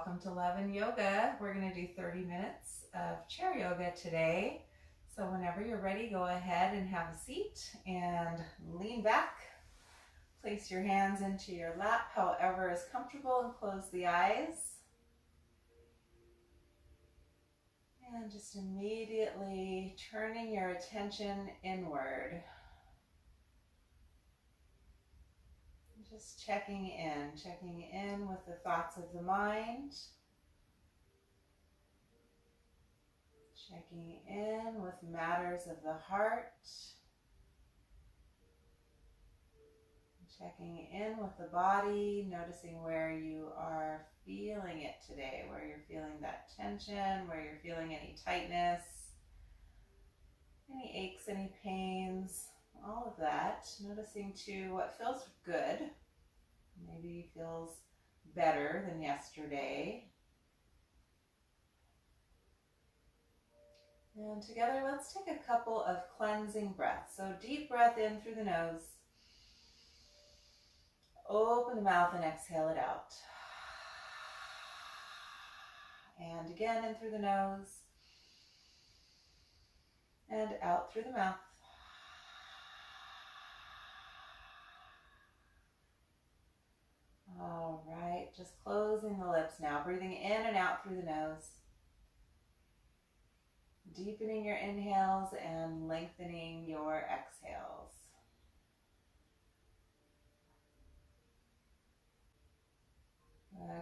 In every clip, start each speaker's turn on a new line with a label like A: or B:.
A: welcome to Love and Yoga. We're going to do 30 minutes of chair yoga today. So whenever you're ready, go ahead and have a seat and lean back. Place your hands into your lap, however is comfortable, and close the eyes. And just immediately turning your attention inward. Just checking in with the thoughts of the mind. Checking in with matters of the heart. Checking in with the body, noticing where you are feeling it today, where you're feeling that tension, where you're feeling any tightness, any aches, any pains, all of that. Noticing too what feels good, maybe feels better than yesterday. And together, let's take a couple of cleansing breaths. So deep breath in through the nose. Open the mouth and exhale it out. And again, in through the nose. And out through the mouth. All right, just closing the lips now. Breathing in and out through the nose. Deepening your inhales and lengthening your exhales.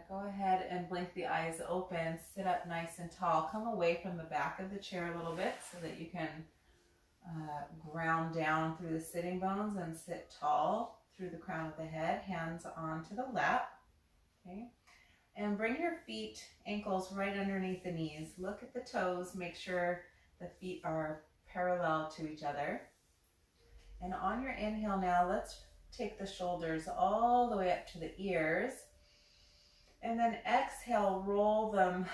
A: Go ahead and blink the eyes open. Sit up nice and tall. Come away from the back of the chair a little bit so that you can ground down through the sitting bones and sit tall through the crown of the head. Hands onto the lap. Okay. And bring your feet, ankles right underneath the knees. Look at the toes. Make sure the feet are parallel to each other. And on your inhale now, let's take the shoulders all the way up to the ears. And then exhale, roll them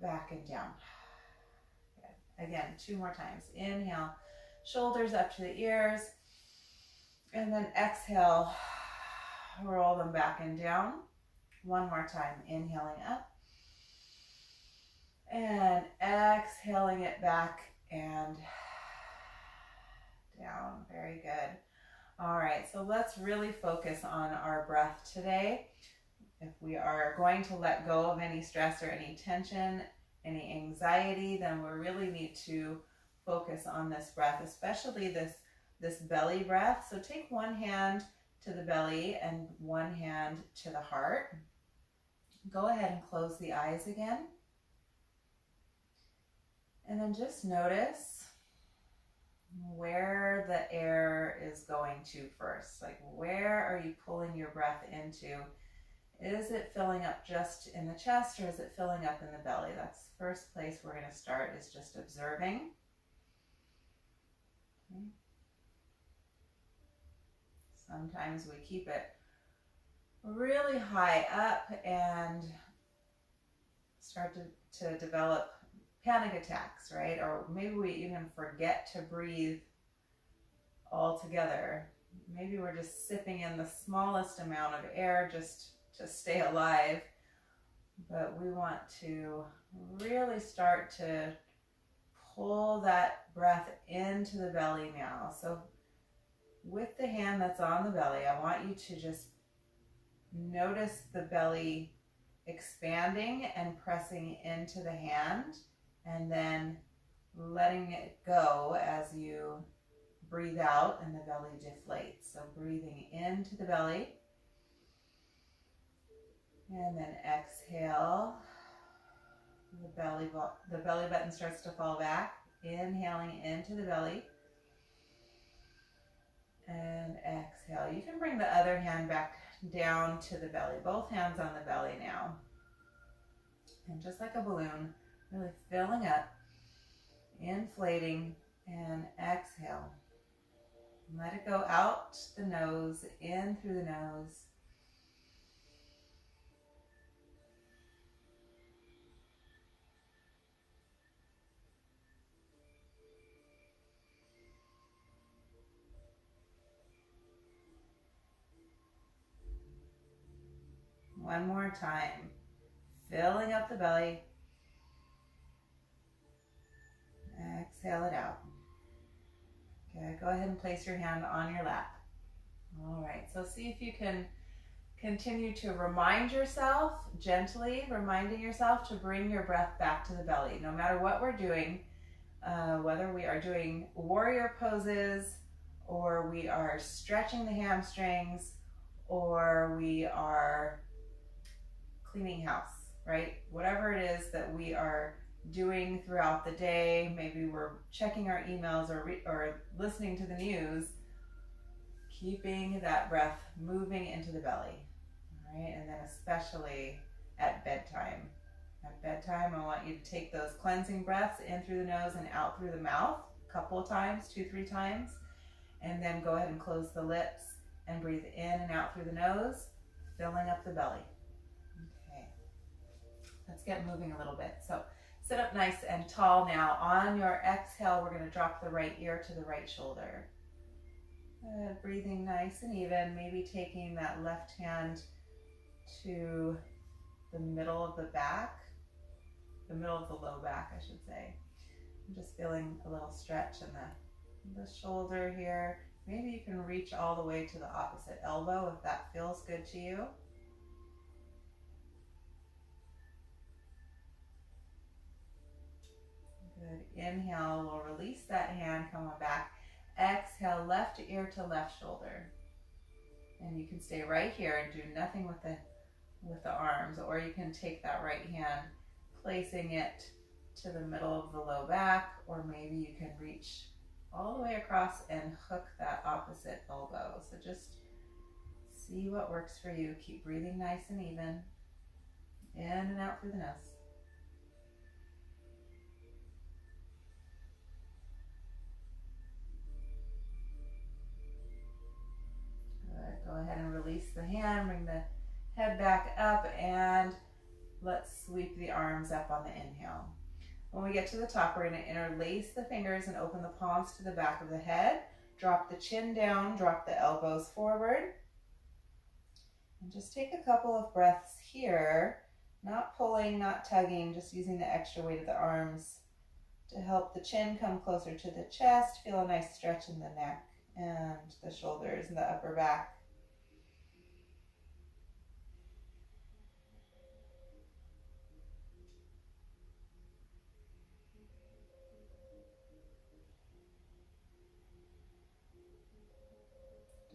A: back and down. Good. Again, 2 more times. Inhale, shoulders up to the ears. And then exhale, roll them back and down. 1 more time. Inhaling up. And exhaling it back and down. Very good. All right, so let's really focus on our breath today. If we are going to let go of any stress or any tension, any anxiety, then we really need to focus on this breath, especially this belly breath. So take one hand to the belly and one hand to the heart. Go ahead and close the eyes again. And then just notice where the air is going to first. Like, where are you pulling your breath into? Is it filling up just in the chest, or is it filling up in the belly? That's the first place we're going to start, is just observing. Okay. Sometimes we keep it really high up and start to develop panic attacks, right? Or maybe we even forget to breathe altogether. Maybe we're just sipping in the smallest amount of air just to stay alive, but we want to really start to pull that breath into the belly now. So with the hand that's on the belly, I want you to just notice the belly expanding and pressing into the hand, and then letting it go as you breathe out and the belly deflates. So breathing into the belly. And then exhale, the belly button starts to fall back. Inhaling into the belly. And exhale. You can bring the other hand back down to the belly. Both hands on the belly now. And just like a balloon, really filling up, inflating, and exhale. Let it go out the nose, in through the nose. One more time. filling up the belly. Exhale it out. Okay, go ahead and place your hand on your lap. All right, so see if you can continue to remind yourself, gently reminding yourself to bring your breath back to the belly. No matter what we're doing, whether we are doing warrior poses, or we are stretching the hamstrings, or we are cleaning house, right? Whatever it is that we are doing throughout the day, maybe we're checking our emails or listening to the news, keeping that breath moving into the belly, all right? And then especially at bedtime. At bedtime, I want you to take those cleansing breaths in through the nose and out through the mouth a couple of times, 2-3 times, and then go ahead and close the lips and breathe in and out through the nose, filling up the belly. Okay, let's get moving a little bit. So sit up nice and tall now. On your exhale, we're going to drop the right ear to the right shoulder. Good. Breathing nice and even, maybe taking that left hand to the middle of the back, the middle of the low back, I should say. I'm just feeling a little stretch in the shoulder here. Maybe you can reach all the way to the opposite elbow if that feels good to you. Good. Inhale, we'll release that hand, come on back. Exhale, left ear to left shoulder. And you can stay right here and do nothing with the arms, or you can take that right hand, placing it to the middle of the low back, or maybe you can reach all the way across and hook that opposite elbow. So just see what works for you. Keep breathing nice and even, in and out through the nose. Good. Go ahead and release the hand, bring the head back up, and let's sweep the arms up on the inhale. When we get to the top, we're going to interlace the fingers and open the palms to the back of the head. Drop the chin down, drop the elbows forward. And just take a couple of breaths here, not pulling, not tugging, just using the extra weight of the arms to help the chin come closer to the chest. Feel a nice stretch in the neck and the shoulders and the upper back.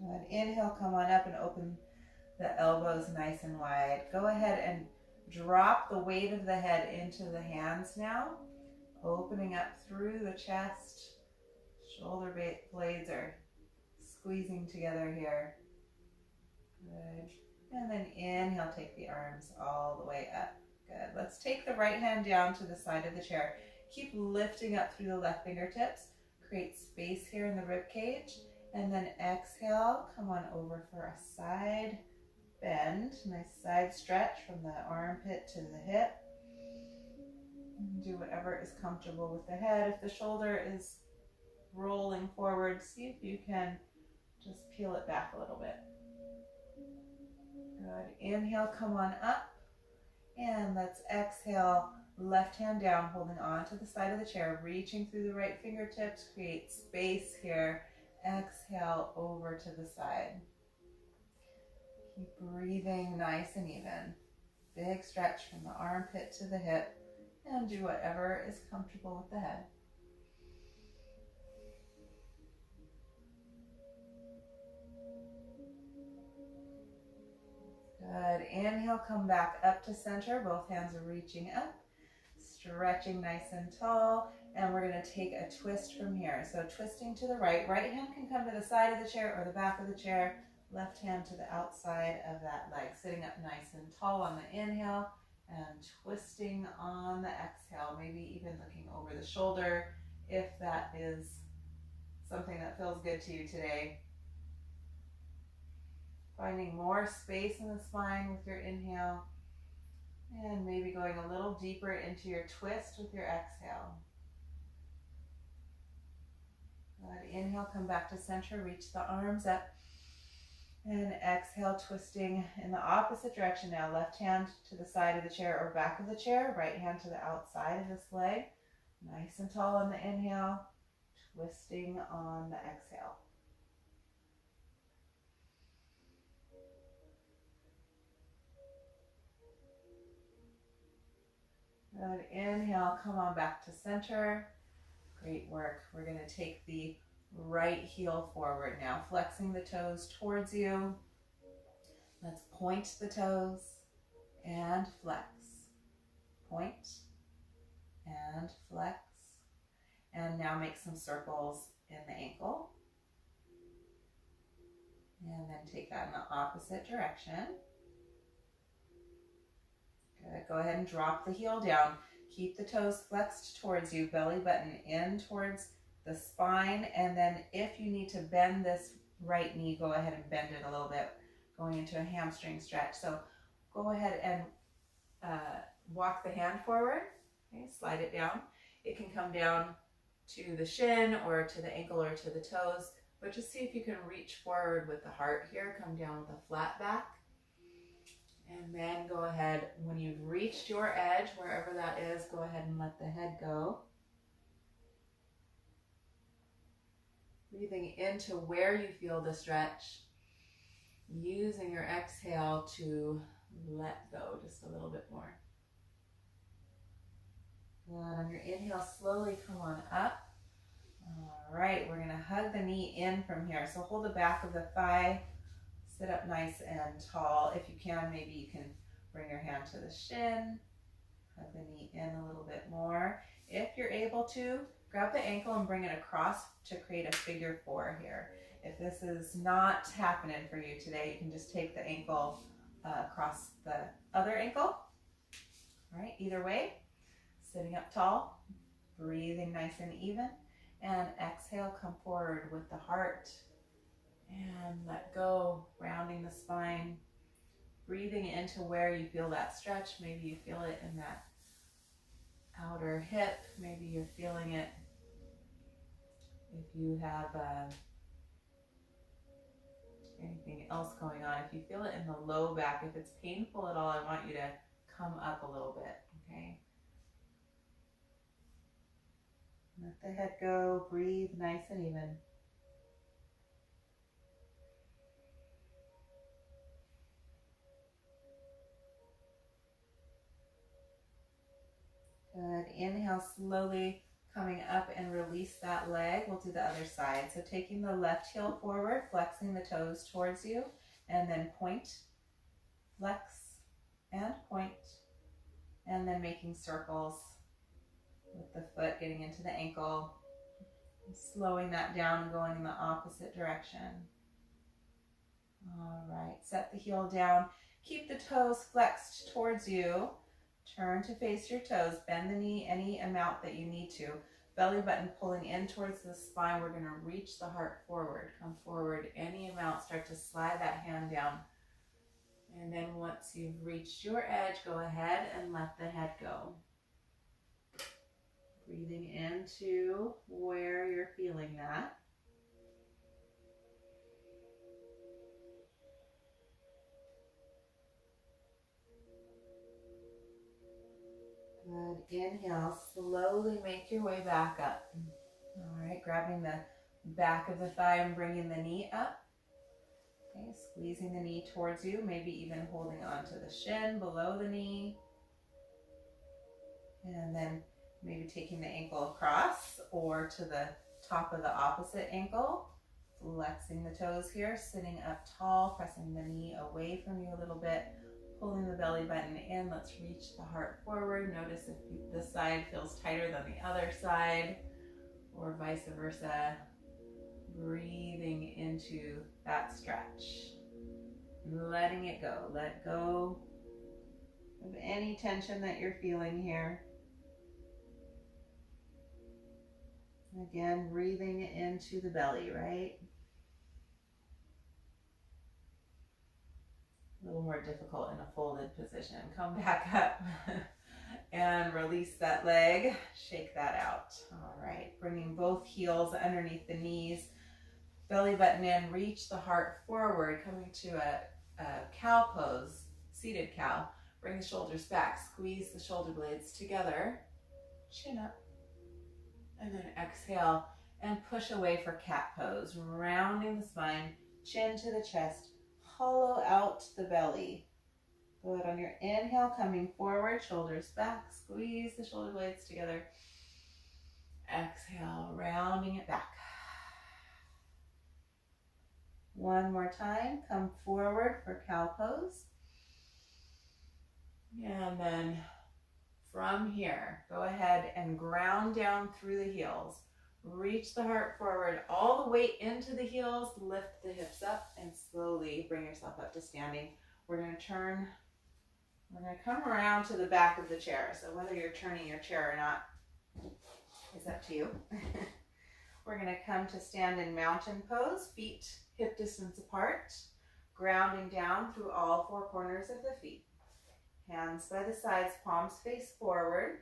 A: Good. Inhale, come on up and open the elbows nice and wide. Go ahead and drop the weight of the head into the hands now, opening up through the chest. Shoulder blades are squeezing together here. Good. And then inhale, take the arms all the way up. Good. Let's take the right hand down to the side of the chair. Keep lifting up through the left fingertips. Create space here in the rib cage. And then exhale, come on over for a side bend. Nice side stretch from the armpit to the hip. And do whatever is comfortable with the head. If the shoulder is rolling forward, see if you can just peel it back a little bit. Good. Inhale, come on up. And let's exhale, left hand down, holding on to the side of the chair, reaching through the right fingertips, create space here. Exhale over to the side. Keep breathing nice and even. Big stretch from the armpit to the hip, and do whatever is comfortable with the head. Good. Inhale, come back up to center. Both hands are reaching up, stretching nice and tall. And we're going to take a twist from here. So twisting to the right. Right hand can come to the side of the chair or the back of the chair. Left hand to the outside of that leg. Sitting up nice and tall on the inhale and twisting on the exhale. Maybe even looking over the shoulder if that is something that feels good to you today. Finding more space in the spine with your inhale. And maybe going a little deeper into your twist with your exhale. Good. Inhale, come back to center, reach the arms up. And exhale, twisting in the opposite direction now. Left hand to the side of the chair or back of the chair. Right hand to the outside of this leg. Nice and tall on the inhale. Twisting on the exhale. Good. Inhale, come on back to center. Great work. We're going to take the right heel forward now, flexing the toes towards you. Let's point the toes and flex. Point and flex. And now make some circles in the ankle. And then take that in the opposite direction. Good. Go ahead and drop the heel down. Keep the toes flexed towards you, belly button in towards the spine. And then if you need to bend this right knee, go ahead and bend it a little bit, going into a hamstring stretch. So go ahead and walk the hand forward. Okay, slide it down. It can come down to the shin or to the ankle or to the toes, but just see if you can reach forward with the heart here. Come down with a flat back. And then go ahead, when you've reached your edge, wherever that is, go ahead and let the head go. Breathing into where you feel the stretch. Using your exhale to let go just a little bit more. Good. On your inhale, slowly come on up. All right, we're going to hug the knee in from here. So hold the back of the thigh. Sit up nice and tall. If you can, maybe you can bring your hand to the shin. Hug the knee in a little bit more. If you're able to, grab the ankle and bring it across to create a figure four here. If this is not happening for you today, you can just take the ankle across the other ankle. All right, either way, sitting up tall, breathing nice and even, and exhale, come forward with the heart. And let go, rounding the spine, breathing into where you feel that stretch. Maybe you feel it in that outer hip. Maybe you're feeling it if you have anything else going on. If you feel it in the low back, if it's painful at all, I want you to come up a little bit, okay? Let the head go, breathe nice and even. Good. Inhale, slowly coming up and release that leg. We'll do the other side. So taking the left heel forward, flexing the toes towards you, and then point, flex, and point, and then making circles with the foot getting into the ankle, slowing that down and going in the opposite direction. All right, set the heel down. Keep the toes flexed towards you. Turn to face your toes, bend the knee any amount that you need to. Belly button pulling in towards the spine. We're going to reach the heart forward. Come forward any amount. Start to slide that hand down. And then once you've reached your edge, go ahead and let the head go. Breathing into where you're feeling that. Good. Inhale, slowly make your way back up. All right, grabbing the back of the thigh and bringing the knee up. Okay, squeezing the knee towards you, maybe even holding on to the shin below the knee. And then maybe taking the ankle across or to the top of the opposite ankle. Flexing the toes here, sitting up tall, pressing the knee away from you a little bit. Pulling the belly button in, let's reach the heart forward. Notice if this side feels tighter than the other side, or vice versa. Breathing into that stretch. Letting it go. Let go of any tension that you're feeling here. Again, breathing into the belly, right? A little more difficult in a folded position. Come back up and release that leg. Shake that out. All right, bringing both heels underneath the knees. Belly button in, reach the heart forward, coming to a cow pose, seated cow. Bring the shoulders back, squeeze the shoulder blades together, chin up, and then exhale and push away for cat pose, rounding the spine, chin to the chest, hollow out the belly. Good. On your inhale, coming forward, shoulders back, squeeze the shoulder blades together. Exhale, rounding it back. One more time, come forward for cow pose. And then from here, go ahead and ground down through the heels. Reach the heart forward, all the weight into the heels, lift the hips up, and slowly bring yourself up to standing. We're going to come around to the back of the chair. So whether you're turning your chair or not is up to you. We're going to come to stand in mountain pose, feet hip distance apart, grounding down through all four corners of the feet. Hands by the sides, palms face forward,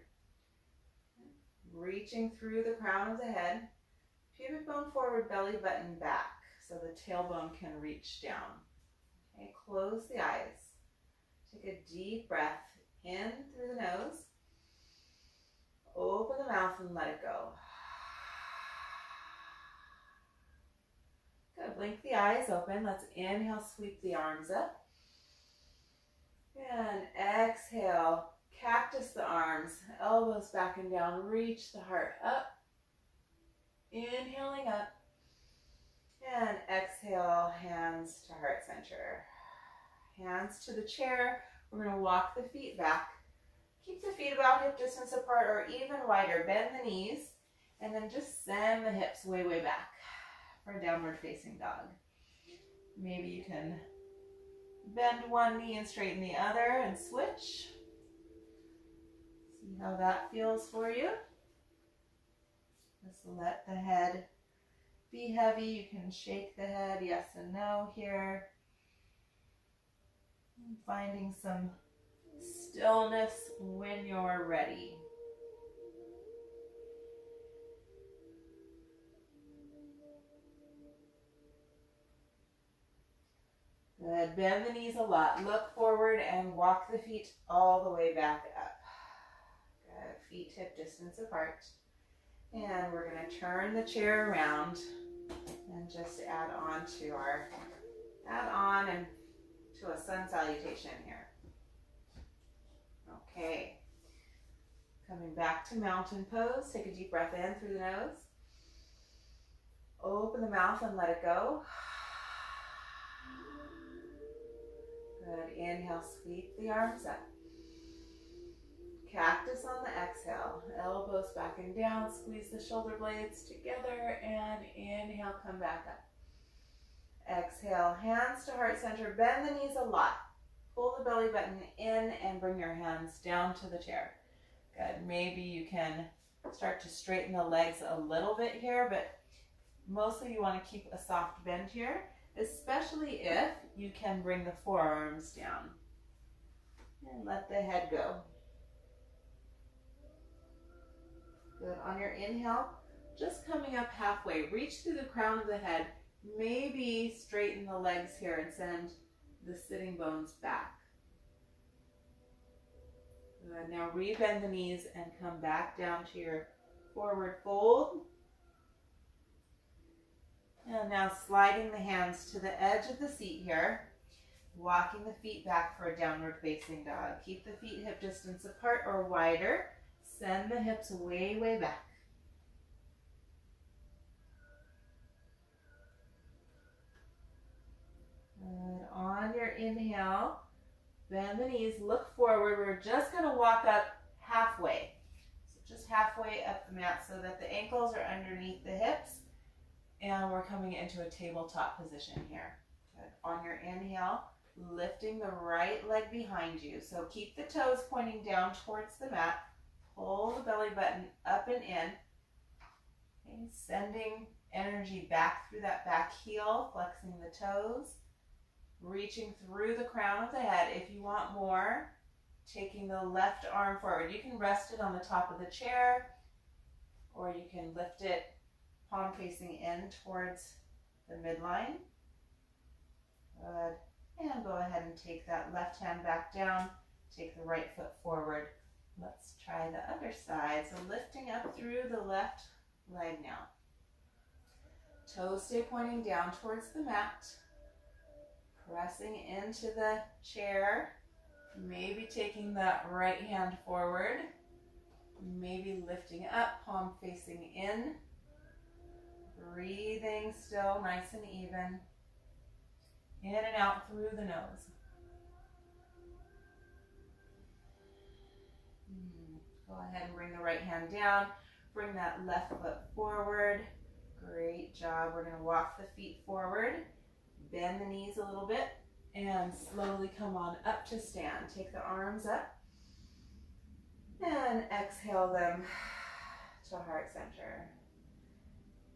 A: reaching through the crown of the head, pubic bone forward, belly button back, so the tailbone can reach down. Okay, close the eyes. Take a deep breath in through the nose. Open the mouth and let it go. Good. Blink the eyes open. Let's inhale, sweep the arms up. And exhale, cactus the arms, elbows back and down. Reach the heart up. Inhaling up. And exhale, hands to heart center. Hands to the chair. We're going to walk the feet back. Keep the feet about hip distance apart or even wider. Bend the knees and then just send the hips way, way back for a downward facing dog. Maybe you can bend one knee and straighten the other and switch. See how that feels for you. Just let the head be heavy. You can shake the head, yes and no here. Finding some stillness when you're ready. Good. Bend the knees a lot. Look forward and walk the feet all the way back up. Good. Feet hip distance apart. And we're going to turn the chair around and just add on and to a sun salutation here. Okay. Coming back to mountain pose. Take a deep breath in through the nose. Open the mouth and let it go. Good. Inhale, sweep the arms up. Cactus on the exhale. Elbows back and down. Squeeze the shoulder blades together and inhale, come back up. Exhale, hands to heart center. Bend the knees a lot. Pull the belly button in and bring your hands down to the chair. Good. Maybe you can start to straighten the legs a little bit here, but mostly you want to keep a soft bend here, especially if you can bring the forearms down. And let the head go. Good. On your inhale, just coming up halfway, reach through the crown of the head. Maybe straighten the legs here and send the sitting bones back. Good. Now rebend the knees and come back down to your forward fold. And now sliding the hands to the edge of the seat here, walking the feet back for a downward facing dog. Keep the feet hip distance apart or wider. Send the hips way, way back. Good. On your inhale, bend the knees, look forward. We're just going to walk up halfway. So just halfway up the mat so that the ankles are underneath the hips. And we're coming into a tabletop position here. Good. On your inhale, lifting the right leg behind you. So keep the toes pointing down towards the mat. Pull the belly button up and in. Okay. Sending energy back through that back heel, flexing the toes. Reaching through the crown of the head. If you want more, taking the left arm forward. You can rest it on the top of the chair, or you can lift it palm facing in towards the midline. Good. And go ahead and take that left hand back down. Take the right foot forward. Let's try the other side. So lifting up through the left leg now. Toes stay pointing down towards the mat. Pressing into the chair. Maybe taking that right hand forward. Maybe lifting up, palm facing in. Breathing still, nice and even. In and out through the nose. Go ahead and bring the right hand down. Bring that left foot forward. Great job. We're going to walk the feet forward. Bend the knees a little bit. And slowly come on up to stand. Take the arms up. And exhale them to heart center.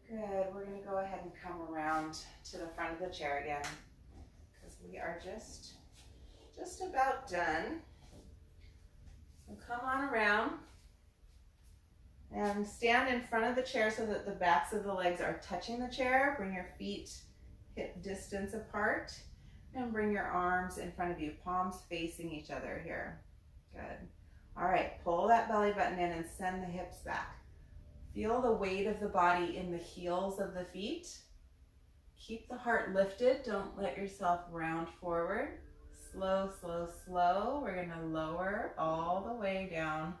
A: Good. We're going to go ahead and come around to the front of the chair again, because we are just about done. So come on around and stand in front of the chair so that the backs of the legs are touching the chair. Bring your feet hip distance apart and bring your arms in front of you, palms facing each other here. Good. All right, pull that belly button in and send the hips back. Feel the weight of the body in the heels of the feet. Keep the heart lifted. Don't let yourself round forward. Slow, slow, slow. We're gonna lower all the way down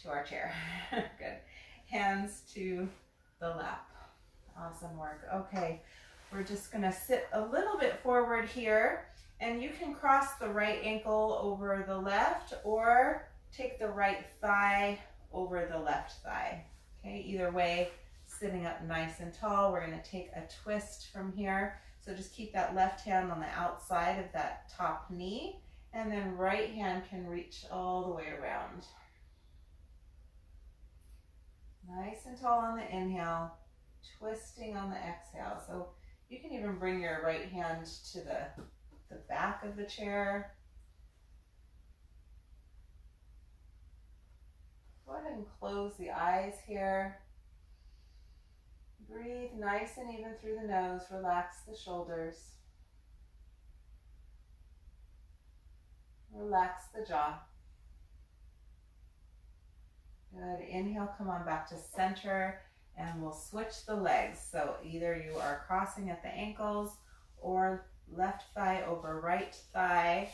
A: to our chair. Good. Hands to the lap. Awesome work. Okay, we're just gonna sit a little bit forward here, and you can cross the right ankle over the left or take the right thigh over the left thigh. Okay, either way, sitting up nice and tall. We're going to take a twist from here. So just keep that left hand on the outside of that top knee, and then right hand can reach all the way around. Nice and tall on the inhale, twisting on the exhale. So you can even bring your right hand to the back of the chair. Go ahead and close the eyes here. Breathe nice and even through the nose. Relax the shoulders. Relax the jaw. Good. Inhale, come on back to center, and we'll switch the legs. So either you are crossing at the ankles or left thigh over right thigh,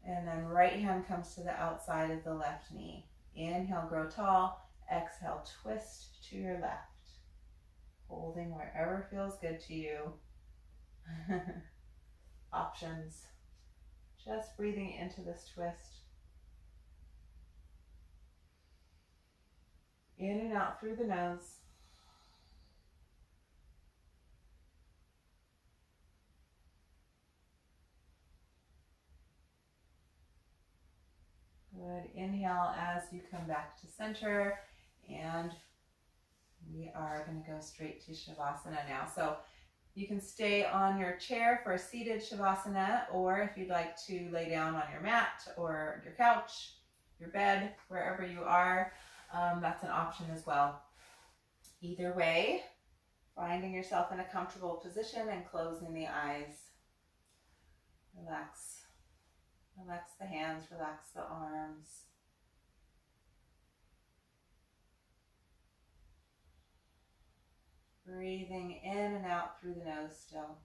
A: and then right hand comes to the outside of the left knee. Inhale, grow tall. Exhale, twist to your left. Holding wherever feels good to you. Options. Just breathing into this twist. In and out through the nose. Good. Inhale as you come back to center, and we are going to go straight to Shavasana now. So you can stay on your chair for a seated Shavasana, or if you'd like to lay down on your mat or your couch, your bed, wherever you are, that's an option as well. Either way, finding yourself in a comfortable position and closing the eyes. Relax. Relax the hands, relax the arms. Breathing in and out through the nose still.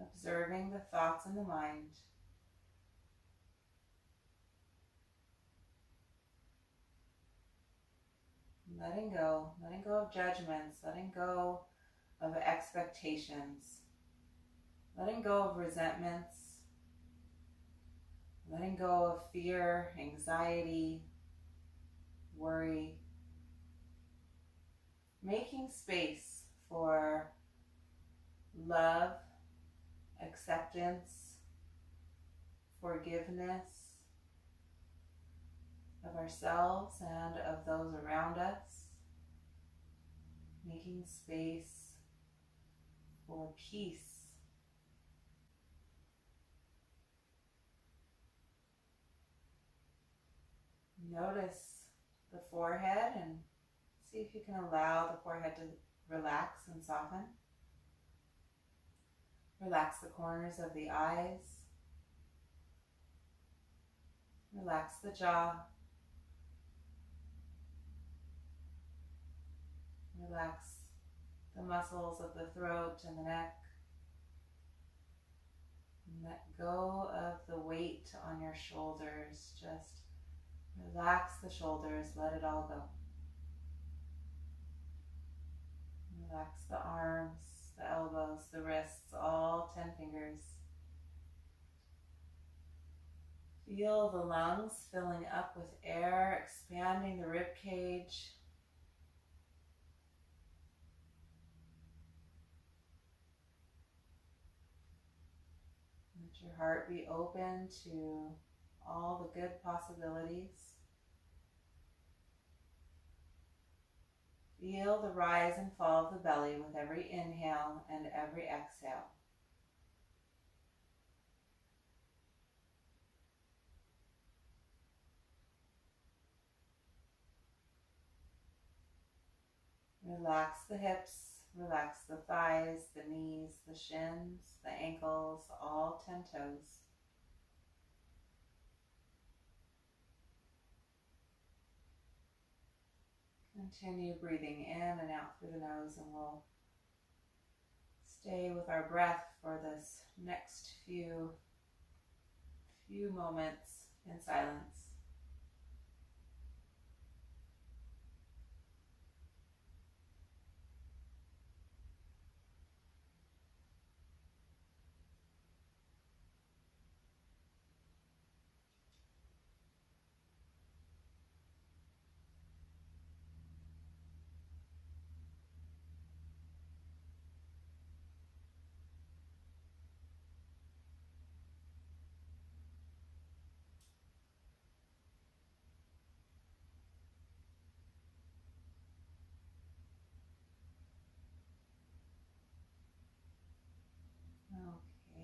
A: Observing the thoughts in the mind. Letting go of judgments, letting go of expectations, letting go of resentments, letting go of fear, anxiety, worry, making space for love, acceptance, forgiveness of ourselves and of those around us, making space for peace. Notice the forehead and see if you can allow the forehead to relax and soften. Relax the corners of the eyes. Relax the jaw. Relax the muscles of the throat and the neck. And let go of the weight on your shoulders. Just relax the shoulders, let it all go. Relax the arms, the elbows, the wrists, all 10 fingers. Feel the lungs filling up with air, expanding the rib cage. Let your heart be open to all the good possibilities. Feel the rise and fall of the belly with every inhale and every exhale. Relax the hips, relax the thighs, the knees, the shins, the ankles, all 10 toes. Continue breathing in and out through the nose, and we'll stay with our breath for this next few moments in silence.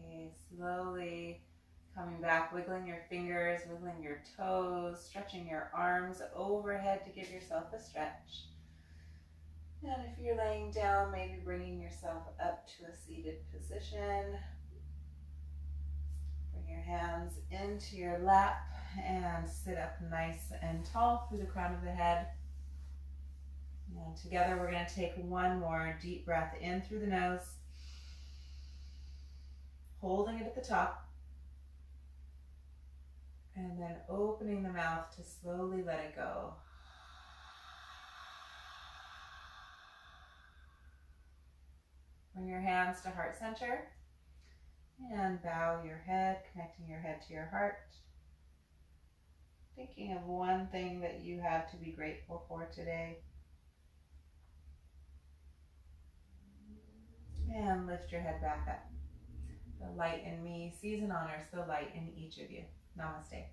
A: Okay, slowly coming back, wiggling your fingers, wiggling your toes, stretching your arms overhead to give yourself a stretch. And if you're laying down, maybe bringing yourself up to a seated position. Bring your hands into your lap and sit up nice and tall through the crown of the head. And together we're going to take one more deep breath in through the nose, holding it at the top, and then opening the mouth to slowly let it go. Bring your hands to heart center and bow your head, connecting your head to your heart. Thinking of one thing that you have to be grateful for today. And lift your head back up. The light in me sees and honors the light in each of you. Namaste.